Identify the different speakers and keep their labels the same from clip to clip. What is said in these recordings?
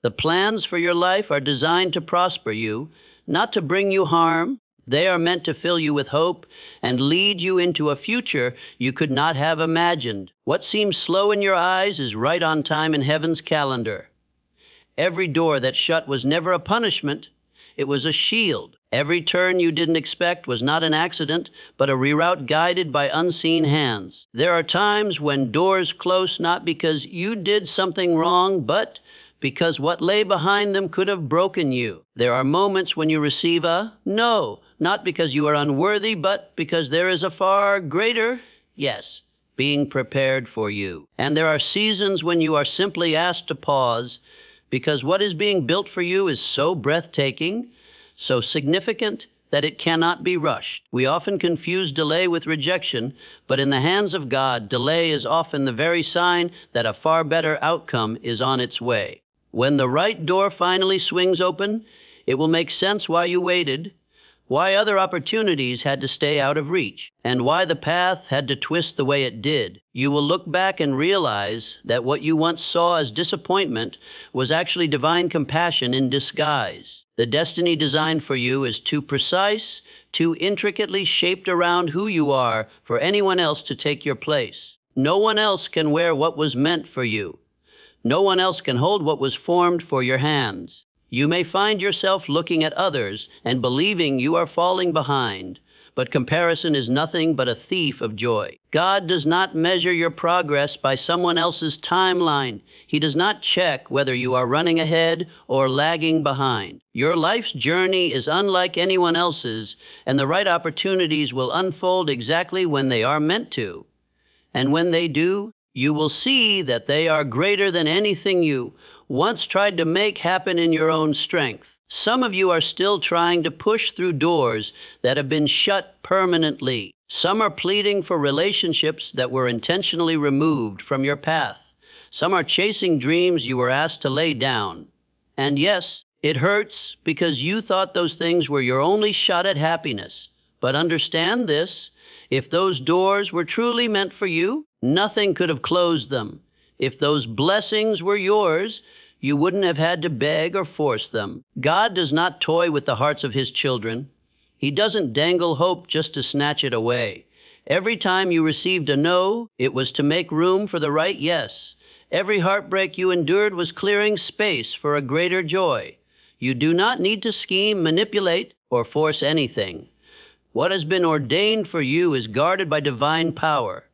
Speaker 1: The plans for your life are designed to prosper you, not to bring you harm. They are meant to fill you with hope and lead you into a future you could not have imagined. What seems slow in your eyes is right on time in heaven's calendar. Every door that shut was never a punishment. It was a shield. Every turn you didn't expect was not an accident, but a reroute guided by unseen hands. There are times when doors close not because you did something wrong, but because what lay behind them could have broken you. There are moments when you receive a no, not because you are unworthy, but because there is a far greater yes being prepared for you. And there are seasons when you are simply asked to pause, because what is being built for you is so breathtaking, so significant, that it cannot be rushed. We often confuse delay with rejection, but in the hands of God, delay is often the very sign that a far better outcome is on its way. When the right door finally swings open, it will make sense why you waited, why other opportunities had to stay out of reach, and why the path had to twist the way it did. You will look back and realize that what you once saw as disappointment was actually divine compassion in disguise. The destiny designed for you is too precise, too intricately shaped around who you are for anyone else to take your place. No one else can wear what was meant for you. No one else can hold what was formed for your hands. You may find yourself looking at others and believing you are falling behind, but comparison is nothing but a thief of joy. God does not measure your progress by someone else's timeline. He does not check whether you are running ahead or lagging behind. Your life's journey is unlike anyone else's, and the right opportunities will unfold exactly when they are meant to. And when they do, you will see that they are greater than anything you once tried to make happen in your own strength. Some of you are still trying to push through doors that have been shut permanently. Some are pleading for relationships that were intentionally removed from your path. Some are chasing dreams you were asked to lay down. And yes, it hurts because you thought those things were your only shot at happiness. But understand this, if those doors were truly meant for you, nothing could have closed them. If those blessings were yours, you wouldn't have had to beg or force them. God does not toy with the hearts of his children. He doesn't dangle hope just to snatch it away. Every time you received a no, it was to make room for the right yes. Every heartbreak you endured was clearing space for a greater joy. You do not need to scheme, manipulate, or force anything. What has been ordained for you is guarded by divine power.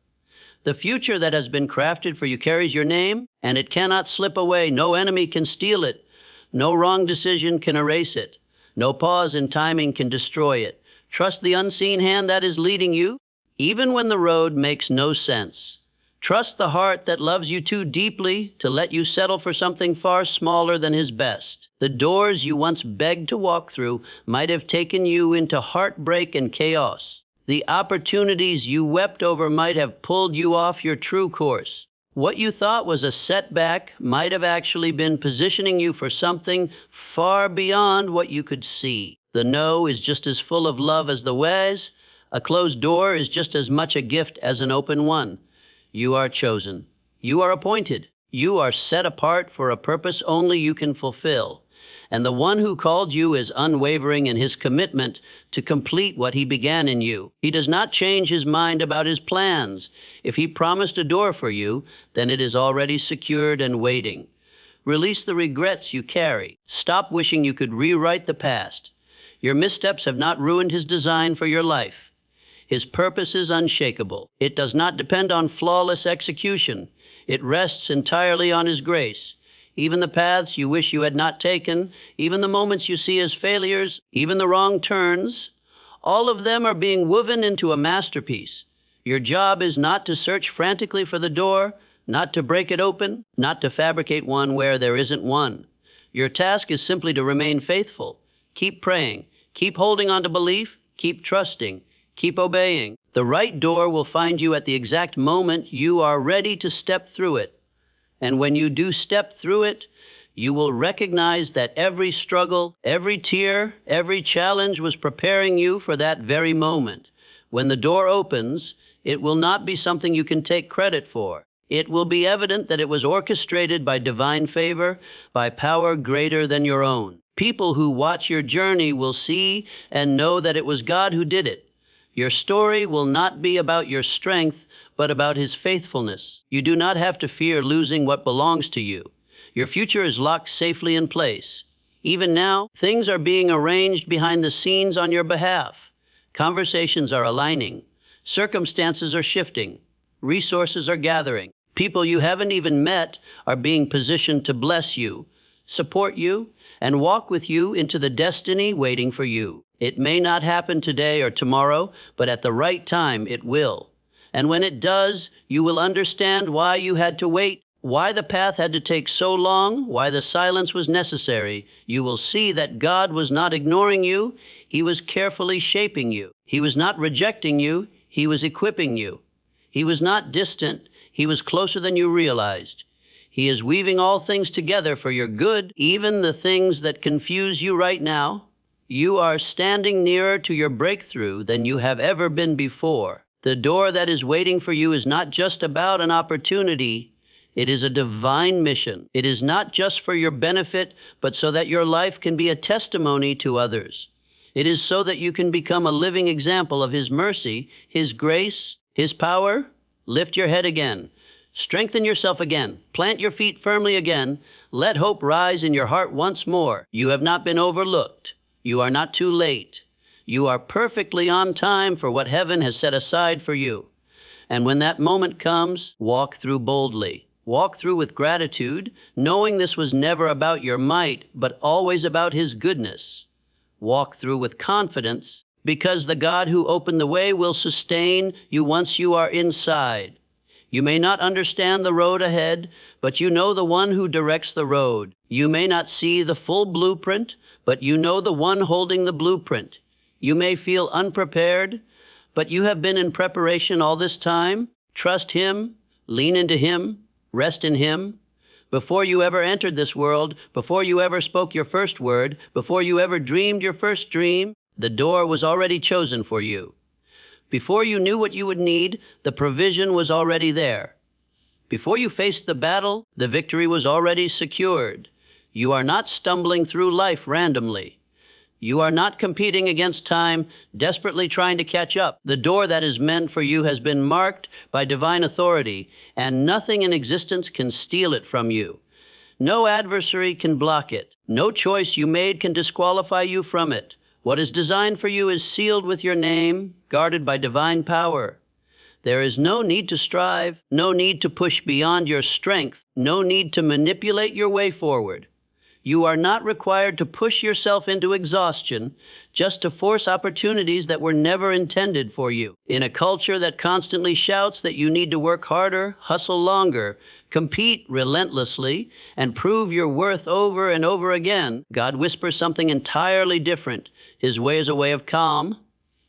Speaker 1: The future that has been crafted for you carries your name, and it cannot slip away. No enemy can steal it. No wrong decision can erase it. No pause in timing can destroy it. Trust the unseen hand that is leading you, even when the road makes no sense. Trust the heart that loves you too deeply to let you settle for something far smaller than his best. The doors you once begged to walk through might have taken you into heartbreak and chaos. The opportunities you wept over might have pulled you off your true course. What you thought was a setback might have actually been positioning you for something far beyond what you could see. The no is just as full of love as the yes. A closed door is just as much a gift as an open one. You are chosen. You are appointed. You are set apart for a purpose only you can fulfill. And the one who called you is unwavering in his commitment to complete what he began in you. He does not change his mind about his plans. If he promised a door for you, then it is already secured and waiting. Release the regrets you carry. Stop wishing you could rewrite the past. Your missteps have not ruined his design for your life. His purpose is unshakable. It does not depend on flawless execution. It rests entirely on his grace. Even the paths you wish you had not taken, even the moments you see as failures, even the wrong turns, all of them are being woven into a masterpiece. Your job is not to search frantically for the door, not to break it open, not to fabricate one where there isn't one. Your task is simply to remain faithful. Keep praying. Keep holding on to belief. Keep trusting. Keep obeying. The right door will find you at the exact moment you are ready to step through it. And when you do step through it, you will recognize that every struggle, every tear, every challenge was preparing you for that very moment. When the door opens, it will not be something you can take credit for. It will be evident that it was orchestrated by divine favor, by power greater than your own. People who watch your journey will see and know that it was God who did it. Your story will not be about your strength, but about his faithfulness. You do not have to fear losing what belongs to you. Your future is locked safely in place. Even now, things are being arranged behind the scenes on your behalf. Conversations are aligning. Circumstances are shifting. Resources are gathering. People you haven't even met are being positioned to bless you, support you, and walk with you into the destiny waiting for you. It may not happen today or tomorrow, but at the right time it will. And when it does, you will understand why you had to wait, why the path had to take so long, why the silence was necessary. You will see that God was not ignoring you. He was carefully shaping you. He was not rejecting you. He was equipping you. He was not distant. He was closer than you realized. He is weaving all things together for your good, even the things that confuse you right now. You are standing nearer to your breakthrough than you have ever been before. The door that is waiting for you is not just about an opportunity. It is a divine mission. It is not just for your benefit, but so that your life can be a testimony to others. It is so that you can become a living example of his mercy, his grace, his power. Lift your head again. Strengthen yourself again. Plant your feet firmly again. Let hope rise in your heart once more. You have not been overlooked. You are not too late. You are perfectly on time for what heaven has set aside for you. And when that moment comes, walk through boldly. Walk through with gratitude, knowing this was never about your might, but always about his goodness. Walk through with confidence, because the God who opened the way will sustain you once you are inside. You may not understand the road ahead, but you know the one who directs the road. You may not see the full blueprint, but you know the one holding the blueprint. You may feel unprepared, but you have been in preparation all this time. Trust him, lean into him, rest in him. Before you ever entered this world, before you ever spoke your first word, before you ever dreamed your first dream, the door was already chosen for you. Before you knew what you would need, the provision was already there. Before you faced the battle, the victory was already secured. You are not stumbling through life randomly. You are not competing against time, desperately trying to catch up. The door that is meant for you has been marked by divine authority, and nothing in existence can steal it from you. No adversary can block it. No choice you made can disqualify you from it. What is designed for you is sealed with your name, guarded by divine power. There is no need to strive, no need to push beyond your strength, no need to manipulate your way forward. You are not required to push yourself into exhaustion just to force opportunities that were never intended for you. In a culture that constantly shouts that you need to work harder, hustle longer, compete relentlessly, and prove your worth over and over again, God whispers something entirely different. His way is a way of calm.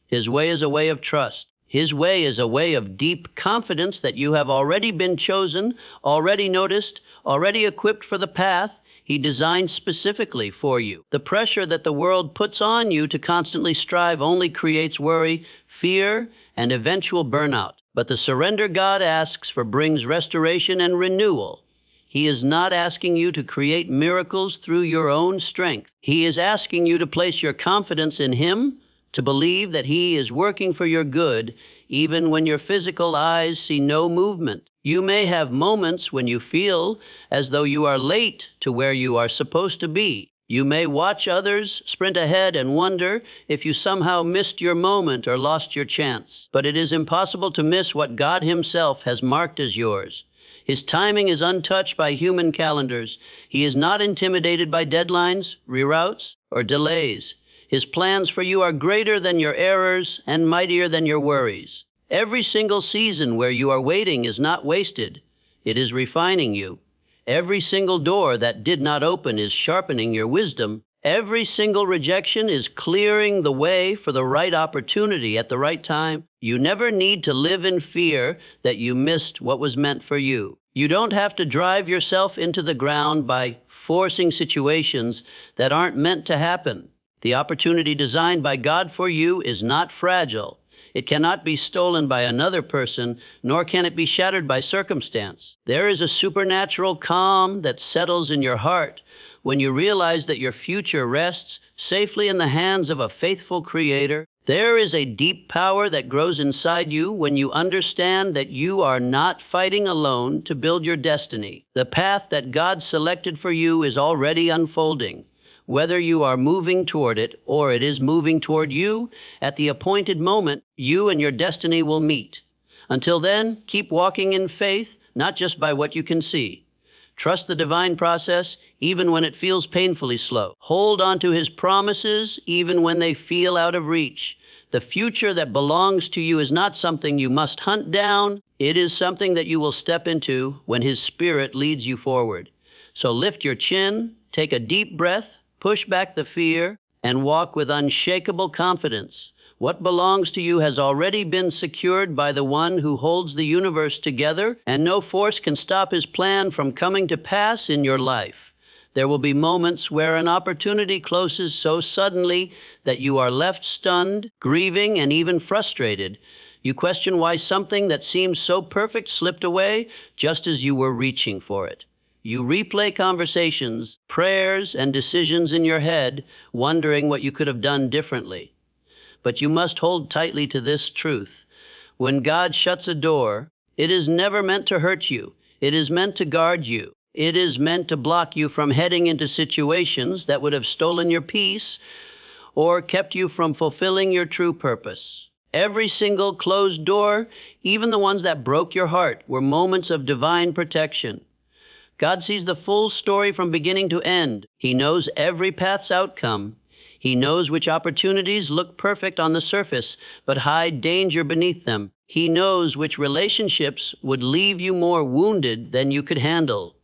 Speaker 1: His way is a way of trust. His way is a way of deep confidence that you have already been chosen, already noticed, already equipped for the path he designed specifically for you. The pressure that the world puts on you to constantly strive only creates worry, fear, and eventual burnout. But the surrender God asks for brings restoration and renewal. He is not asking you to create miracles through your own strength. He is asking you to place your confidence in him, to believe that he is working for your good, even when your physical eyes see no movement. You may have moments when you feel as though you are late to where you are supposed to be. You may watch others sprint ahead and wonder if you somehow missed your moment or lost your chance. But it is impossible to miss what God himself has marked as yours. His timing is untouched by human calendars. He is not intimidated by deadlines, reroutes, or delays. His plans for you are greater than your errors and mightier than your worries. Every single season where you are waiting is not wasted. It is refining you. Every single door that did not open is sharpening your wisdom. Every single rejection is clearing the way for the right opportunity at the right time. You never need to live in fear that you missed what was meant for you. You don't have to drive yourself into the ground by forcing situations that aren't meant to happen. The opportunity designed by God for you is not fragile. It cannot be stolen by another person, nor can it be shattered by circumstance. There is a supernatural calm that settles in your heart when you realize that your future rests safely in the hands of a faithful Creator. There is a deep power that grows inside you when you understand that you are not fighting alone to build your destiny. The path that God selected for you is already unfolding. Whether you are moving toward it or it is moving toward you, at the appointed moment, you and your destiny will meet. Until then, keep walking in faith, not just by what you can see. Trust the divine process, even when it feels painfully slow. Hold on to His promises, even when they feel out of reach. The future that belongs to you is not something you must hunt down. It is something that you will step into when His Spirit leads you forward. So lift your chin, take a deep breath, push back the fear, and walk with unshakable confidence. What belongs to you has already been secured by the one who holds the universe together, and no force can stop His plan from coming to pass in your life. There will be moments where an opportunity closes so suddenly that you are left stunned, grieving, and even frustrated. You question why something that seems so perfect slipped away just as you were reaching for it. You replay conversations, prayers, and decisions in your head, wondering what you could have done differently. But you must hold tightly to this truth. When God shuts a door, it is never meant to hurt you. It is meant to guard you. It is meant to block you from heading into situations that would have stolen your peace or kept you from fulfilling your true purpose. Every single closed door, even the ones that broke your heart, were moments of divine protection. God sees the full story from beginning to end. He knows every path's outcome. He knows which opportunities look perfect on the surface, but hide danger beneath them. He knows which relationships would leave you more wounded than you could handle.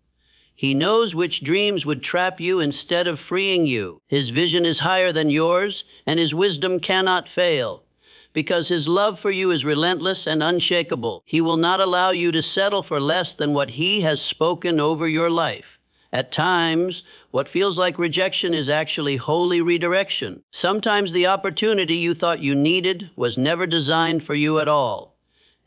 Speaker 1: He knows which dreams would trap you instead of freeing you. His vision is higher than yours, and His wisdom cannot fail. Because His love for you is relentless and unshakable. He will not allow you to settle for less than what He has spoken over your life. At times, what feels like rejection is actually holy redirection. Sometimes the opportunity you thought you needed was never designed for you at all.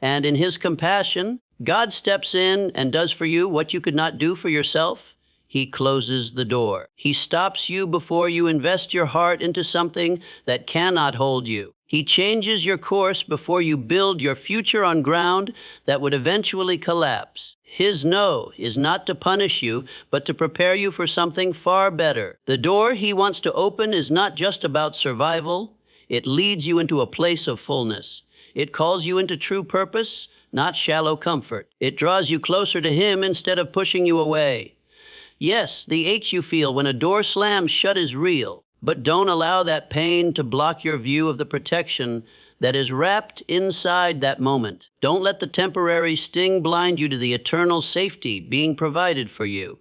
Speaker 1: And in His compassion, God steps in and does for you what you could not do for yourself. He closes the door. He stops you before you invest your heart into something that cannot hold you. He changes your course before you build your future on ground that would eventually collapse. His no is not to punish you, but to prepare you for something far better. The door He wants to open is not just about survival. It leads you into a place of fullness. It calls you into true purpose, not shallow comfort. It draws you closer to Him instead of pushing you away. Yes, the ache you feel when a door slams shut is real. But don't allow that pain to block your view of the protection that is wrapped inside that moment. Don't let the temporary sting blind you to the eternal safety being provided for you.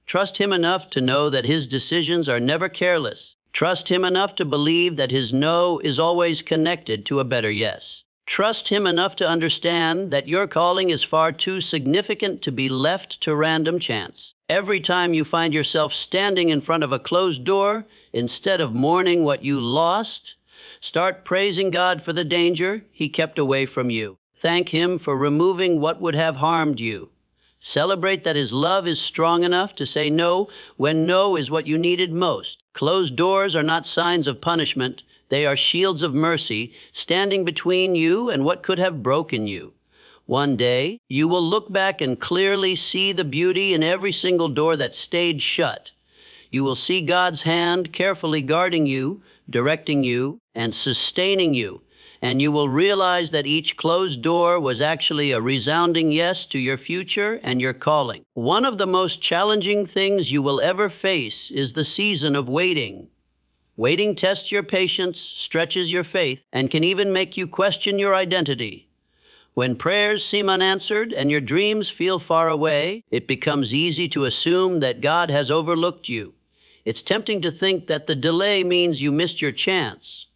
Speaker 1: Trust Him enough to know that His decisions are never careless. Trust Him enough to believe that His no is always connected to a better yes. Trust Him enough to understand that your calling is far too significant to be left to random chance. Every time you find yourself standing in front of a closed door, instead of mourning what you lost, start praising God for the danger He kept away from you. Thank Him for removing what would have harmed you. Celebrate that His love is strong enough to say no when no is what you needed most. Closed doors are not signs of punishment. They are shields of mercy, standing between you and what could have broken you. One day, you will look back and clearly see the beauty in every single door that stayed shut. You will see God's hand carefully guarding you, directing you, and sustaining you. And you will realize that each closed door was actually a resounding yes to your future and your calling. One of the most challenging things you will ever face is the season of waiting. Waiting tests your patience, stretches your faith, and can even make you question your identity. When prayers seem unanswered and your dreams feel far away, it becomes easy to assume that God has overlooked you. It's tempting to think that the delay means you missed your chance.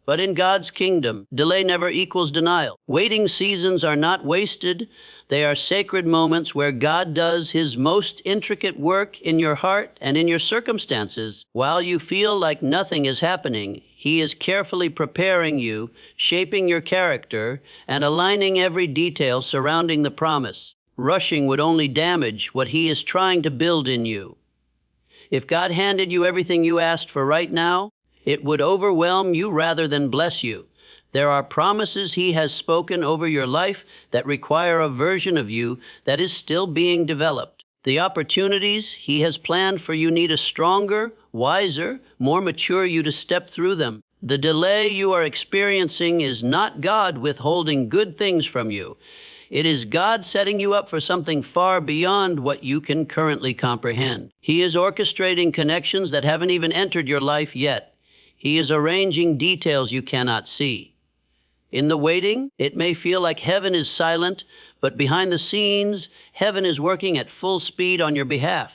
Speaker 1: But in God's kingdom, delay never equals denial. Waiting seasons are not wasted. They are sacred moments where God does His most intricate work in your heart and in your circumstances. While you feel like nothing is happening, He is carefully preparing you, shaping your character, and aligning every detail surrounding the promise. Rushing would only damage what He is trying to build in you. If God handed you everything you asked for right now, it would overwhelm you rather than bless you. There are promises He has spoken over your life that require a version of you that is still being developed. The opportunities He has planned for you need a stronger, wiser, more mature you to step through them. The delay you are experiencing is not God withholding good things from you. It is God setting you up for something far beyond what you can currently comprehend. He is orchestrating connections that haven't even entered your life yet. He is arranging details you cannot see. In the waiting, it may feel like heaven is silent, but behind the scenes, heaven is working at full speed on your behalf.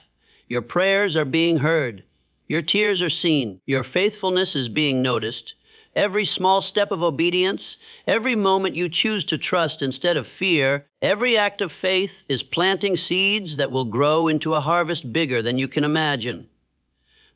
Speaker 1: Your prayers are being heard. Your tears are seen. Your faithfulness is being noticed. Every small step of obedience, every moment you choose to trust instead of fear, every act of faith is planting seeds that will grow into a harvest bigger than you can imagine.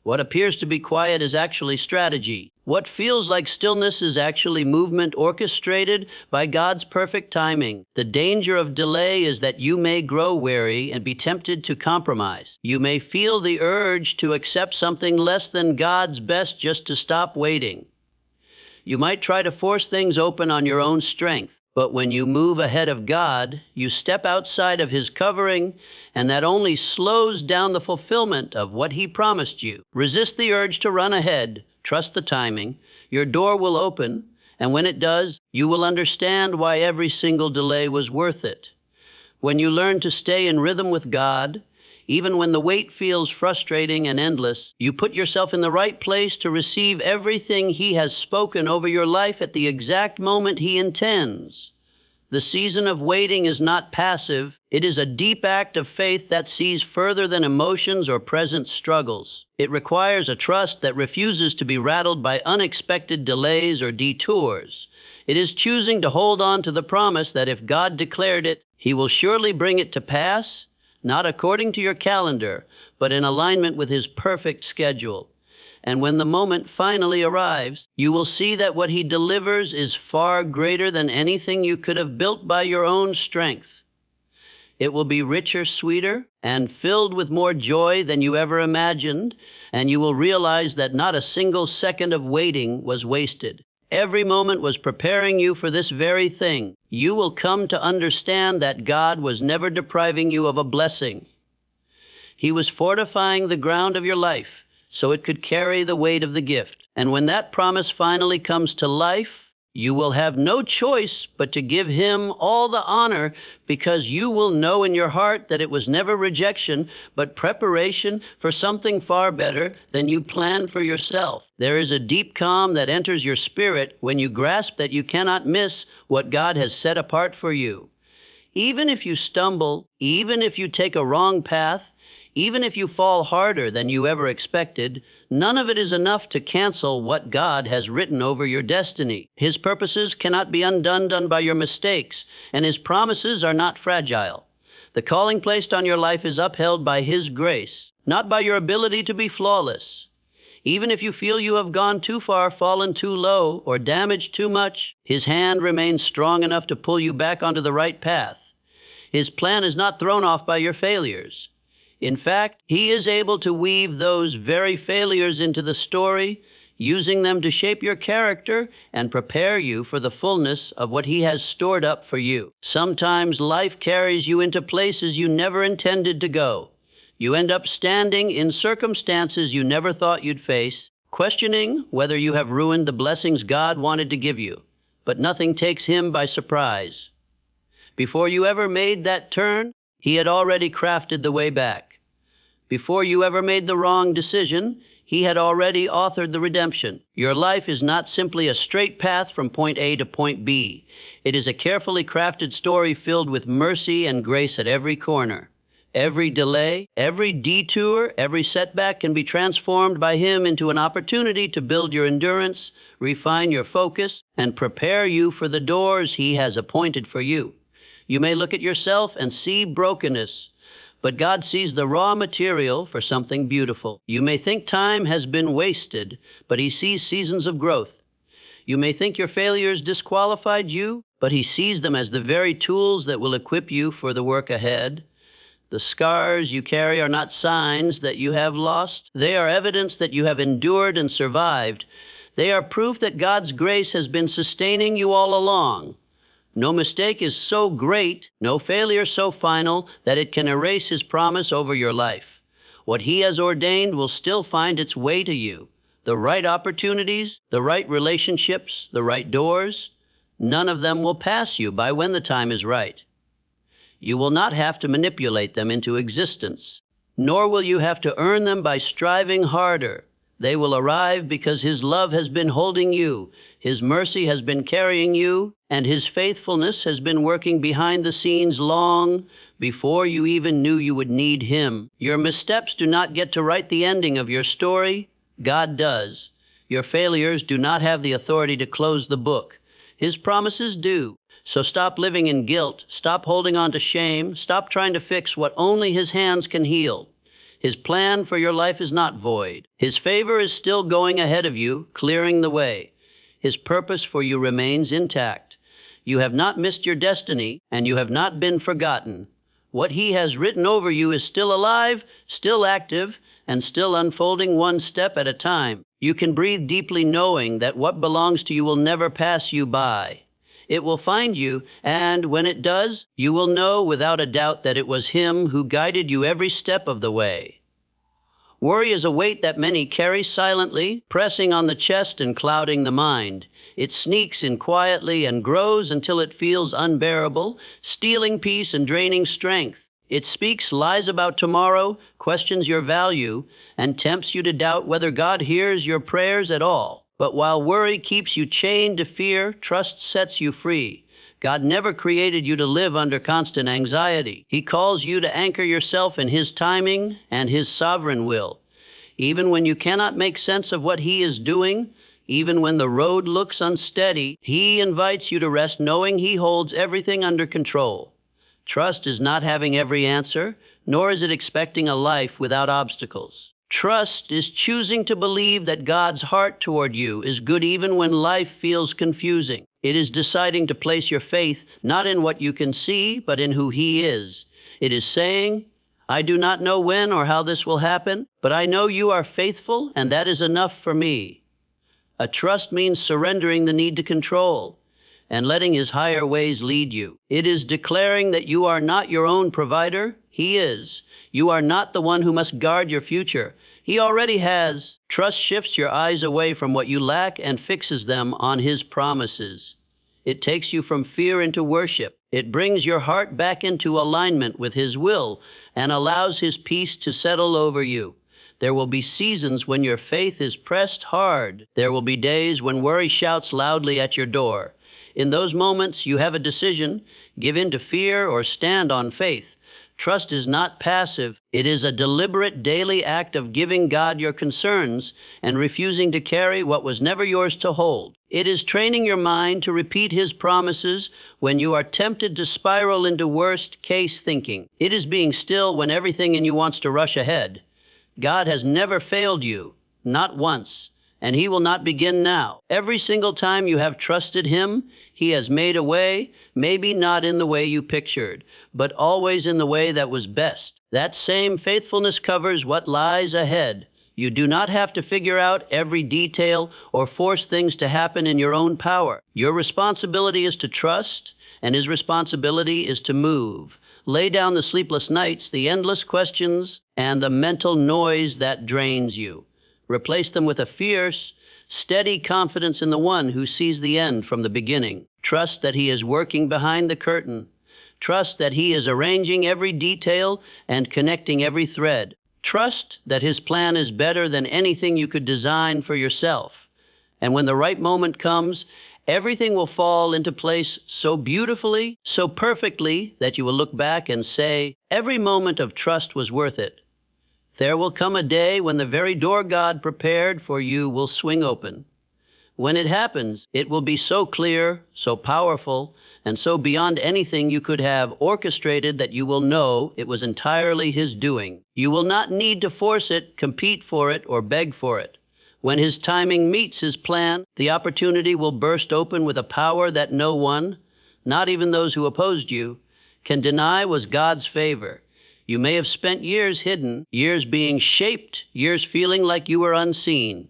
Speaker 1: What appears to be quiet is actually strategy. What feels like stillness is actually movement orchestrated by God's perfect timing. The danger of delay is that you may grow weary and be tempted to compromise. You may feel the urge to accept something less than God's best just to stop waiting. You might try to force things open on your own strength, but when you move ahead of God, you step outside of His covering, and that only slows down the fulfillment of what He promised you. Resist the urge to run ahead. Trust the timing. Your door will open, and when it does, you will understand why every single delay was worth it. When you learn to stay in rhythm with God, even when the wait feels frustrating and endless, you put yourself in the right place to receive everything He has spoken over your life at the exact moment He intends. The season of waiting is not passive. It is a deep act of faith that sees further than emotions or present struggles. It requires a trust that refuses to be rattled by unexpected delays or detours. It is choosing to hold on to the promise that if God declared it, He will surely bring it to pass, not according to your calendar, but in alignment with His perfect schedule. And when the moment finally arrives, you will see that what He delivers is far greater than anything you could have built by your own strength. It will be richer, sweeter, and filled with more joy than you ever imagined, and you will realize that not a single second of waiting was wasted. Every moment was preparing you for this very thing. You will come to understand that God was never depriving you of a blessing. He was fortifying the ground of your life so it could carry the weight of the gift. And when that promise finally comes to life, you will have no choice but to give Him all the honor, because you will know in your heart that it was never rejection, but preparation for something far better than you planned for yourself. There is a deep calm that enters your spirit when you grasp that you cannot miss what God has set apart for you. Even if you stumble, even if you take a wrong path, even if you fall harder than you ever expected, none of it is enough to cancel what God has written over your destiny. His purposes cannot be undone by your mistakes, and His promises are not fragile. The calling placed on your life is upheld by His grace, not by your ability to be flawless. Even if you feel you have gone too far, fallen too low, or damaged too much, His hand remains strong enough to pull you back onto the right path. His plan is not thrown off by your failures. In fact, He is able to weave those very failures into the story, using them to shape your character and prepare you for the fullness of what He has stored up for you. Sometimes life carries you into places you never intended to go. You end up standing in circumstances you never thought you'd face, questioning whether you have ruined the blessings God wanted to give you. But nothing takes Him by surprise. Before you ever made that turn, He had already crafted the way back. Before you ever made the wrong decision, He had already authored the redemption. Your life is not simply a straight path from point A to point B. It is a carefully crafted story filled with mercy and grace at every corner. Every delay, every detour, every setback can be transformed by Him into an opportunity to build your endurance, refine your focus, and prepare you for the doors He has appointed for you. You may look at yourself and see brokenness, but God sees the raw material for something beautiful. You may think time has been wasted, but He sees seasons of growth. You may think your failures disqualified you, but He sees them as the very tools that will equip you for the work ahead. The scars you carry are not signs that you have lost. They are evidence that you have endured and survived. They are proof that God's grace has been sustaining you all along. No mistake is so great, no failure so final, that it can erase His promise over your life. What He has ordained will still find its way to you. The right opportunities, the right relationships, the right doors, none of them will pass you by when the time is right. You will not have to manipulate them into existence, nor will you have to earn them by striving harder. They will arrive because His love has been holding you, His mercy has been carrying you, and His faithfulness has been working behind the scenes long before you even knew you would need Him. Your missteps do not get to write the ending of your story. God does. Your failures do not have the authority to close the book. His promises do. So stop living in guilt, stop holding on to shame, stop trying to fix what only His hands can heal. His plan for your life is not void. His favor is still going ahead of you, clearing the way. His purpose for you remains intact. You have not missed your destiny, and you have not been forgotten. What He has written over you is still alive, still active, and still unfolding one step at a time. You can breathe deeply knowing that what belongs to you will never pass you by. It will find you, and when it does, you will know without a doubt that it was Him who guided you every step of the way. Worry is a weight that many carry silently, pressing on the chest and clouding the mind. It sneaks in quietly and grows until it feels unbearable, stealing peace and draining strength. It speaks lies about tomorrow, questions your value, and tempts you to doubt whether God hears your prayers at all. But while worry keeps you chained to fear, trust sets you free. God never created you to live under constant anxiety. He calls you to anchor yourself in His timing and His sovereign will. Even when you cannot make sense of what He is doing, even when the road looks unsteady, He invites you to rest knowing He holds everything under control. Trust is not having every answer, nor is it expecting a life without obstacles. Trust is choosing to believe that God's heart toward you is good even when life feels confusing. It is deciding to place your faith not in what you can see, but in who He is. It is saying, I do not know when or how this will happen, but I know you are faithful, and that is enough for me. A trust means surrendering the need to control and letting His higher ways lead you. It is declaring that you are not your own provider. He is. You are not the one who must guard your future. He already has. Trust shifts your eyes away from what you lack and fixes them on His promises. It takes you from fear into worship. It brings your heart back into alignment with His will and allows His peace to settle over you. There will be seasons when your faith is pressed hard. There will be days when worry shouts loudly at your door. In those moments, you have a decision: give in to fear or stand on faith. Trust is not passive. It is a deliberate daily act of giving God your concerns and refusing to carry what was never yours to hold. It is training your mind to repeat His promises when you are tempted to spiral into worst-case thinking. It is being still when everything in you wants to rush ahead. God has never failed you, not once, and He will not begin now. Every single time you have trusted Him, He has made a way, maybe not in the way you pictured, but always in the way that was best. That same faithfulness covers what lies ahead. You do not have to figure out every detail or force things to happen in your own power. Your responsibility is to trust, and His responsibility is to move. Lay down the sleepless nights, the endless questions, and the mental noise that drains you. Replace them with a fierce, steady confidence in the One who sees the end from the beginning. Trust that He is working behind the curtain. Trust that He is arranging every detail and connecting every thread. Trust that His plan is better than anything you could design for yourself. And when the right moment comes, Everything will fall into place so beautifully, so perfectly, that you will look back and say, every moment of trust was worth it. There will come a day when the very door God prepared for you will swing open. When it happens, it will be so clear, so powerful, and so beyond anything you could have orchestrated that you will know it was entirely His doing. You will not need to force it, compete for it, or beg for it. When His timing meets His plan, the opportunity will burst open with a power that no one, not even those who opposed you, can deny was God's favor. You may have spent years hidden, years being shaped, years feeling like you were unseen.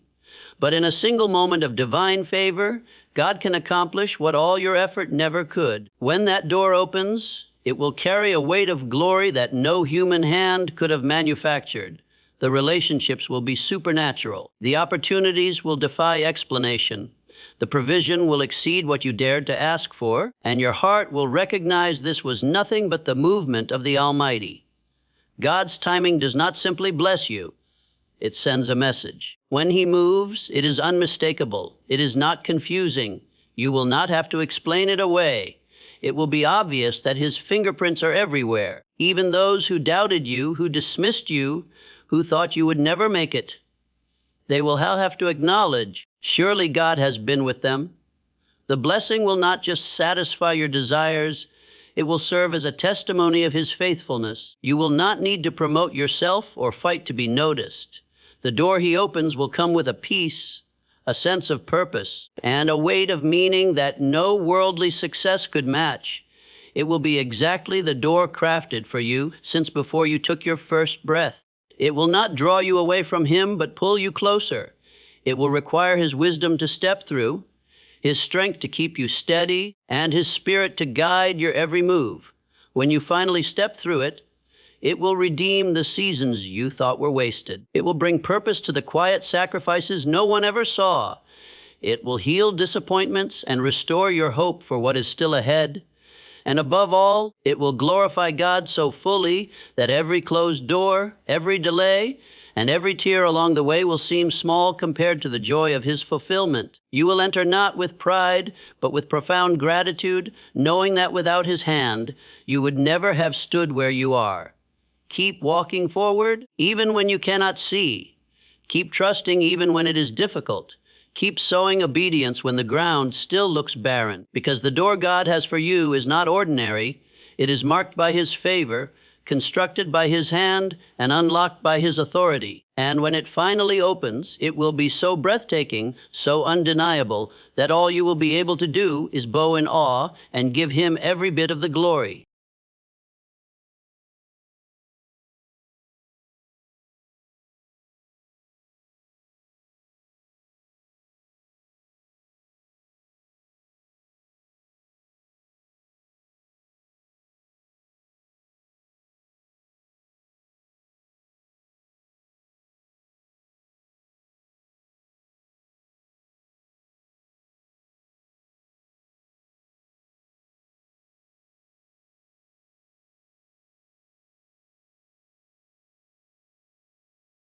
Speaker 1: But in a single moment of divine favor, God can accomplish what all your effort never could. When that door opens, it will carry a weight of glory that no human hand could have manufactured. The relationships will be supernatural. The opportunities will defy explanation. The provision will exceed what you dared to ask for, and your heart will recognize this was nothing but the movement of the Almighty. God's timing does not simply bless you. It sends a message. When He moves, it is unmistakable. It is not confusing. You will not have to explain it away. It will be obvious that His fingerprints are everywhere. Even those who doubted you, who dismissed you, who thought you would never make it, they will have to acknowledge, surely God has been with them. The blessing will not just satisfy your desires, it will serve as a testimony of His faithfulness. You will not need to promote yourself or fight to be noticed. The door He opens will come with a peace, a sense of purpose, and a weight of meaning that no worldly success could match. It will be exactly the door crafted for you since before you took your first breath. It will not draw you away from Him, but pull you closer. It will require His wisdom to step through, His strength to keep you steady, and His Spirit to guide your every move. When you finally step through it, it will redeem the seasons you thought were wasted. It will bring purpose to the quiet sacrifices no one ever saw. It will heal disappointments and restore your hope for what is still ahead. And above all, it will glorify God so fully that every closed door, every delay, and every tear along the way will seem small compared to the joy of His fulfillment. You will enter not with pride, but with profound gratitude, knowing that without His hand, you would never have stood where you are. Keep walking forward, even when you cannot see. Keep trusting even when it is difficult. Keep sowing obedience when the ground still looks barren, because the door God has for you is not ordinary. It is marked by His favor, constructed by His hand, and unlocked by His authority. And when it finally opens, it will be so breathtaking, so undeniable, that all you will be able to do is bow in awe and give Him every bit of the glory.